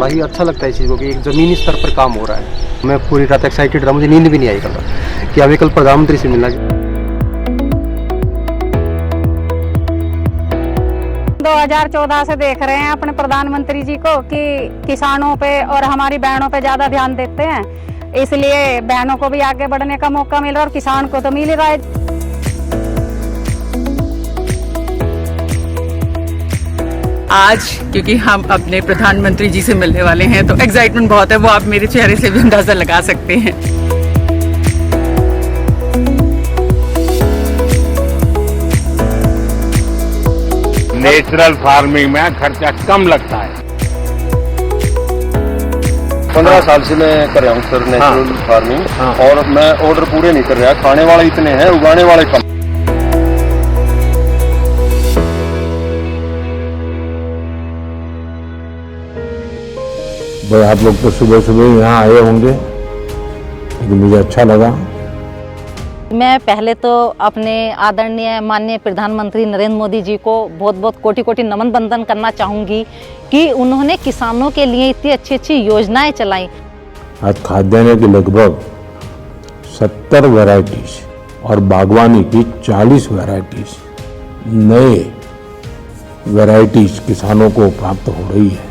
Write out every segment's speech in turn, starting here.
भाई अच्छा लगता है इस चीज़ को कि एक ज़मीनी स्तर पर काम हो रहा है। मैं पूरी रात एक्साइटेड रहा, मुझे नींद भी नहीं आई कल कि हमें कल प्रधानमंत्री से मिलना। 2014 से देख रहे हैं अपने प्रधानमंत्री जी को कि किसानों पे और हमारी बहनों पे ज्यादा ध्यान देते हैं, इसलिए बहनों को भी आगे बढ़ने का मौका मिल रहा है और किसान को तो मिल रहा है। आज क्योंकि हम अपने प्रधानमंत्री जी से मिलने वाले हैं तो एक्साइटमेंट बहुत है, वो आप मेरे चेहरे से भी अंदाजा लगा सकते हैं। नेचुरल फार्मिंग में खर्चा कम लगता है। 15 साल से मैं कर रहा हूँ सर नेचुरल फार्मिंग और मैं ऑर्डर पूरे नहीं कर रहा, खाने वाले इतने हैं, उगाने वाले कम। भाई आप लोग तो सुबह सुबह यहाँ आए होंगे, लेकिन मुझे अच्छा लगा। मैं पहले तो अपने आदरणीय माननीय प्रधानमंत्री नरेंद्र मोदी जी को बहुत बहुत कोटि कोटि नमन बंदन करना चाहूँगी कि उन्होंने किसानों के लिए इतनी अच्छी अच्छी योजनाएं चलाई। आज खाद्यान्न की लगभग 70 वैरायटीज और बागवानी की 40 वैरायटीज नए वैरायटीज किसानों को प्राप्त हो रही है।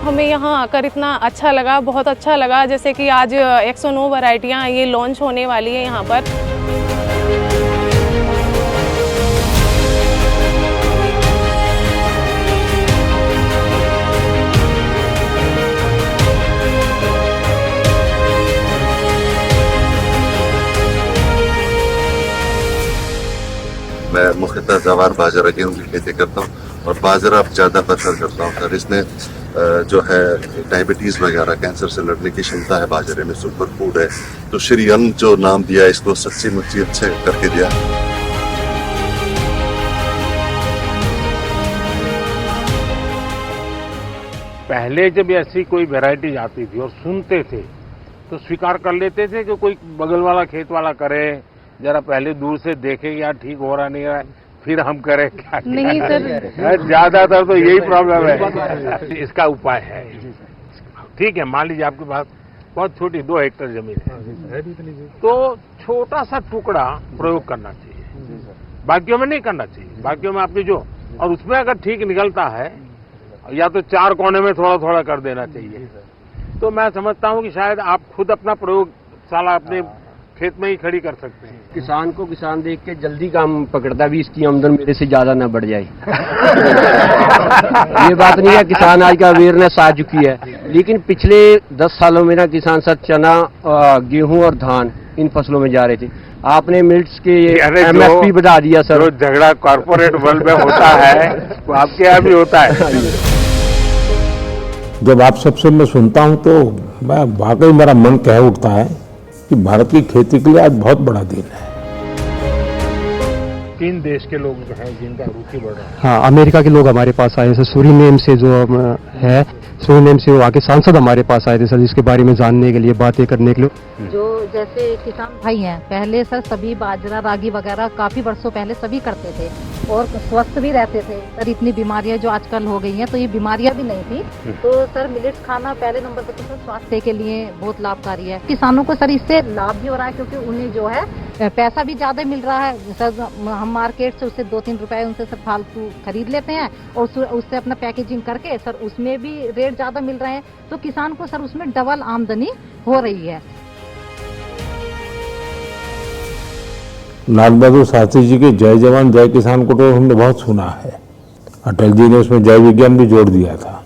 हमें यहाँ आकर इतना अच्छा लगा, बहुत अच्छा लगा। जैसे कि आज 109 वैरायटियाँ ये लॉन्च होने वाली है यहाँ पर। मैं मुख्यतः जवार बाजरा गेहूं की खेती करता हूँ और बाजरा ज़्यादा प्रेफर करता हूँ सर। इसमें जो है डायबिटीज़ वगैरह कैंसर से लड़ने की क्षमता है, बाजरे में सुपर फूड है। तो श्री अन्न जो नाम दिया इसको सच्ची मुच्ची अच्छे करके दिया। पहले जब ऐसी कोई वैरायटी आती थी और सुनते थे तो स्वीकार कर लेते थे कि कोई बगल वाला खेत वाला करे, जरा पहले दूर से देखे यार ठीक हो रहा नहीं रहा है, फिर हम करें क्या। नहीं सर, ज्यादातर तो यही प्रॉब्लम है। इसका उपाय है, ठीक है, मान लीजिए आपके पास बहुत छोटी 2 हेक्टेयर जमीन है तो छोटा सा टुकड़ा प्रयोग करना चाहिए, बाकियों में नहीं करना चाहिए। बाकियों में आपकी जो, और उसमें अगर ठीक निकलता है या तो 4 कोने में थोड़ा थोड़ा कर देना चाहिए। तो मैं समझता हूँ कि शायद आप खुद अपना प्रयोगशाला अपने खेत में ही खड़ी कर सकते हैं। किसान को किसान देख के जल्दी काम पकड़ता भी, इसकी आमदन मेरे से ज्यादा ना बढ़ जाए। ये बात नहीं है, किसान आज का अवेयरनेस आ चुकी है, लेकिन पिछले 10 सालों में ना किसान सब चना, गेहूं और धान इन फसलों में जा रहे थे। आपने मिल्ट्स के MSP बढ़ा दिया सर। जो झगड़ा कॉर्पोरेट वर्ल्ड में होता है वो आपके यहाँ भी होता है। जब आप सबसे मैं सुनता हूँ तो मैं वाकई मेरा मन कह उठता है कि भारत की खेती के लिए आज बहुत बड़ा दिन है। 3 देश के लोग जो हैं जिनका रुचि बढ़ रहा है। हाँ, अमेरिका के लोग हमारे पास आए सर, सूरीनेम से जो है, सूरीनेम से वहाँ के सांसद हमारे पास आए थे सर, इसके बारे में जानने के लिए, बातें करने के लिए। जो जैसे किसान भाई हैं, पहले सर सभी बाजरा रागी वगैरह काफी वर्षों पहले सभी करते थे और स्वस्थ भी रहते थे सर। इतनी बीमारियां जो आजकल हो गई हैं तो ये बीमारियां भी नहीं थी। तो सर मिलेट्स खाना पहले नंबर पर तो सर स्वास्थ्य के लिए बहुत लाभकारी है। किसानों को सर इससे लाभ भी हो रहा है क्योंकि उन्हें जो है पैसा भी ज्यादा मिल रहा है सर। हम मार्केट से उससे 2-3 रुपए उनसे सर फालतू खरीद लेते हैं और उससे अपना पैकेजिंग करके सर उसमें भी रेट ज्यादा मिल रहे हैं, तो किसान को सर उसमें डबल आमदनी हो रही है। लाल बहादुर शास्त्री जी के जय जवान जय किसान को तो हमने बहुत सुना है, अटल जी ने उसमें जय विज्ञान भी जोड़ दिया था,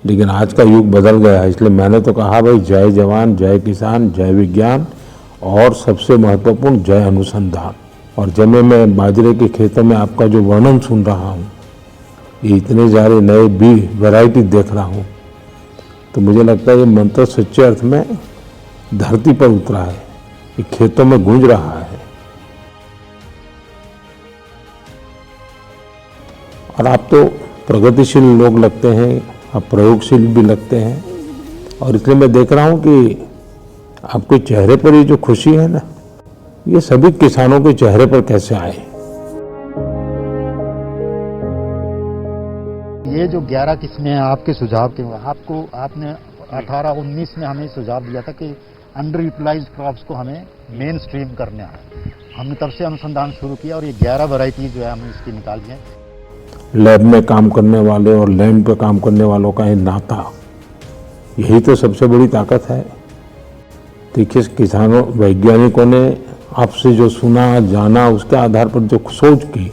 लेकिन आज का युग बदल गया है। इसलिए मैंने तो कहा भाई जय जवान जय किसान जय विज्ञान और सबसे महत्वपूर्ण जय अनुसंधान। और जब मैं बाजरे के खेतों में आपका जो वर्णन सुन रहा हूँ, ये इतने सारे नए बीज वैरायटी देख रहा हूँ, तो मुझे लगता है ये मंत्र सच्चे अर्थ में धरती पर उतरा है, ये खेतों में गूंज रहा है। और आप तो प्रगतिशील लोग लगते हैं, आप प्रयोगशील भी लगते हैं, और इसलिए मैं देख रहा हूँ कि आपके चेहरे पर ये जो खुशी है ना, ये सभी किसानों के चेहरे पर कैसे आए। ये जो 11 किस्में हैं आपके सुझाव के, आपने 18-19 में हमें सुझाव दिया था कि अंडर यूटिलाइज्ड क्रॉप्स को हमें मेन स्ट्रीम करना है। हमने तब से अनुसंधान शुरू किया और ये 11 वैरायटी जो है हमने इसकी निकाली है। लैब में काम करने वाले और लैंड पे काम करने वालों का ये नाता, यही तो सबसे बड़ी ताकत है। देखिए, किसानों वैज्ञानिकों ने आपसे जो सुना जाना, उसके आधार पर जो सोच की,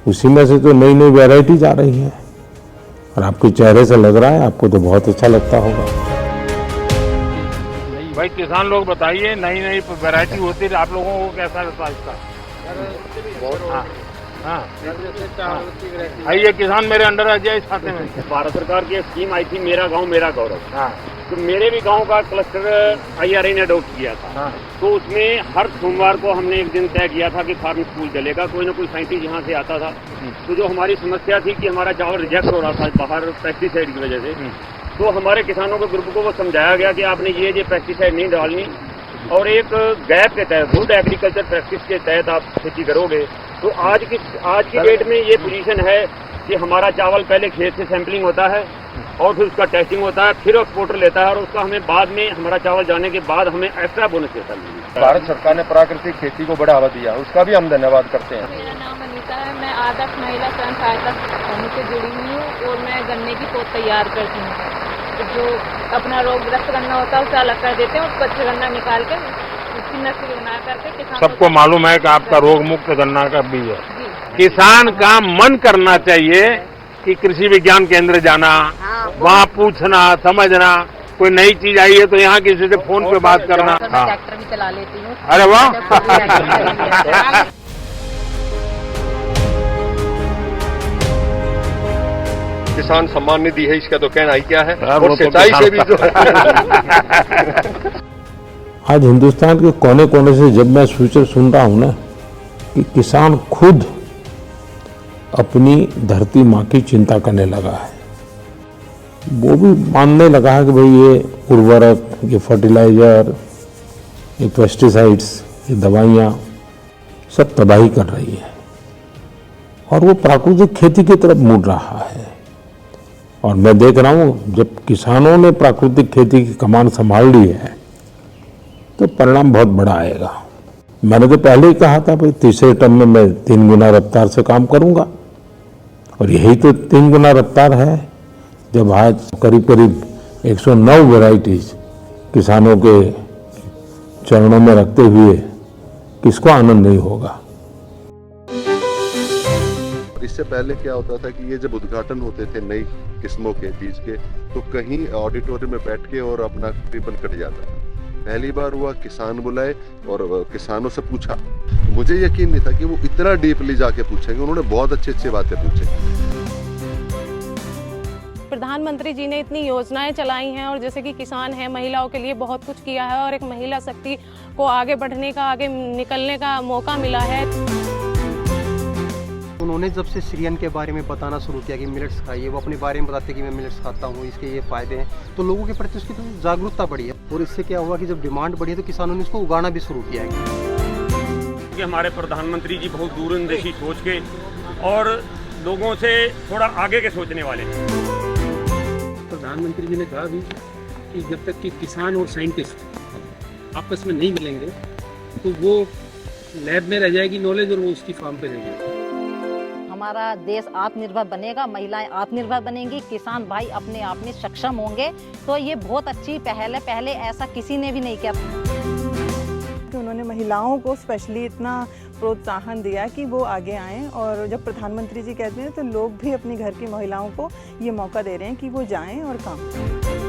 उसी में से तो नई नई वैरायटीज आ रही है। और आपके चेहरे से लग रहा है आपको तो बहुत अच्छा लगता होगा। भाई किसान लोग बताइए, नई नई वैरायटी होती है, आप लोगों को कैसा लगता है इसका? हाँ, ये किसान मेरे अंडर आ जाए इस खाते में। भारत सरकार की स्कीम आई थी मेरा गांव मेरा गौरव। हाँ, तो मेरे भी गांव का क्लस्टर IRA ने अडॉप्ट किया था। हाँ। तो उसमें हर सोमवार को हमने एक दिन तय किया था कि फार्म स्कूल चलेगा, कोई ना कोई साइंटिस्ट यहाँ से आता था। तो जो हमारी समस्या थी कि हमारा चावल रिजेक्ट हो रहा था बाहर पेस्टिसाइड की वजह से, तो हमारे किसानों के ग्रुप को वो समझाया गया कि आपने ये पेस्टिसाइड नहीं डालनी, और एक गैप के तहत गुड एग्रीकल्चर प्रैक्टिस के तहत आप खेती करोगे। तो आज की डेट में ये पोजीशन है कि हमारा चावल पहले खेत से सैंपलिंग होता है और फिर उसका टेस्टिंग होता है, फिर एक्सपोर्टर लेता है और उसका हमें बाद में हमारा चावल जाने के बाद हमें एक्स्ट्रा बोनस देता है। भारत सरकार ने प्राकृतिक खेती को बढ़ावा दिया, उसका भी हम धन्यवाद करते हैं। मेरा नाम अनीता है, मैं आदर्श महिला स्वयं सहायता समूह से जुड़ी हुई हूँ और मैं गन्ने की पौध तैयार करती हूँ। जो अपना रोगग्रस्त गन्ना होता है उसे अलग कर देते हैं और स्वच्छ गन्ना निकाल कर उसकी नस्ल बना करके किसान सबको मालूम है कि आपका रोग मुक्त गन्ना का बीज है। किसान का मन करना चाहिए कि कृषि विज्ञान केंद्र जाना, वहाँ पूछना समझना, कोई नई चीज आई है तो यहाँ किसी से फोन पे बात करना। हाँ, ट्रैक्टर भी चला लेती हूँ। अरे वाह। किसान सम्मान निधि है, इसका तो कहना ही क्या है। और और सिंचाई से भी जो आज हिंदुस्तान के कोने कोने से जब मैं फ्यूचर सुन रहा हूं ना कि किसान खुद अपनी धरती माँ की चिंता करने लगा है, वो भी मानने लगा है कि भाई ये उर्वरक, ये फर्टिलाइजर, ये पेस्टिसाइड्स, ये दवाइयाँ सब तबाही कर रही है और वो प्राकृतिक खेती की तरफ मुड़ रहा है। और मैं देख रहा हूँ जब किसानों ने प्राकृतिक खेती की कमान संभाल ली है तो परिणाम बहुत बड़ा आएगा। मैंने तो पहले ही कहा था भाई तीसरे टर्म में मैं 3 गुना रफ्तार से काम करूंगा, और यही तो 3 गुना रफ्तार है जब आज करीब करीब 109 वैरायटीज किसानों के चरणों में रखते हुए किसको आनंद नहीं होगा। इससे पहले क्या होता था कि ये जब उद्घाटन होते थे नई किस्मों के बीज के, तो कहीं ऑडिटोरियम में बैठ के और अपना रिबन कट जाता था। पहली बार हुआ किसान बुलाए और किसानों से पूछा, मुझे यकीन नहीं था कि वो इतना डीपली जाके पूछेंगे। उन्होंने बहुत अच्छी अच्छी बातें पूछी। प्रधानमंत्री जी ने इतनी योजनाएं चलाई हैं और जैसे कि किसान है, महिलाओं के लिए बहुत कुछ किया है और एक महिला शक्ति को आगे बढ़ने का, आगे निकलने का मौका मिला है। उन्होंने जब से सीरियन के बारे में बताना शुरू किया कि मिलेट्स खाइए, वो अपने बारे में बताते कि मैं मिलेट्स खाता हूँ, इसके ये फायदे हैं, तो लोगों के प्रति उसकी तो जागरूकता बढ़ी है। और इससे क्या हुआ कि जब डिमांड बढ़ी तो किसानों ने इसको उगाना भी शुरू किया है। कि हमारे प्रधानमंत्री जी बहुत दूरंदेशी सोच के और लोगों से थोड़ा आगे के सोचने वाले हैं। प्रधानमंत्री जी ने कहा भी कि जब तक कि किसान और साइंटिस्ट आपस में नहीं मिलेंगे तो वो लैब में रह जाएगी नॉलेज और वो उसकी फार्म पे रहेगी। हमारा देश आत्मनिर्भर बनेगा, महिलाएं आत्मनिर्भर बनेंगी, किसान भाई अपने आप में सक्षम होंगे, तो ये बहुत अच्छी पहल है। पहले ऐसा किसी ने भी नहीं किया। उन्होंने महिलाओं को स्पेशली इतना प्रोत्साहन दिया कि वो आगे आएं, और जब प्रधानमंत्री जी कहते हैं तो लोग भी अपनी घर की महिलाओं को ये मौका दे रहे हैं कि वो जाएं और काम करें।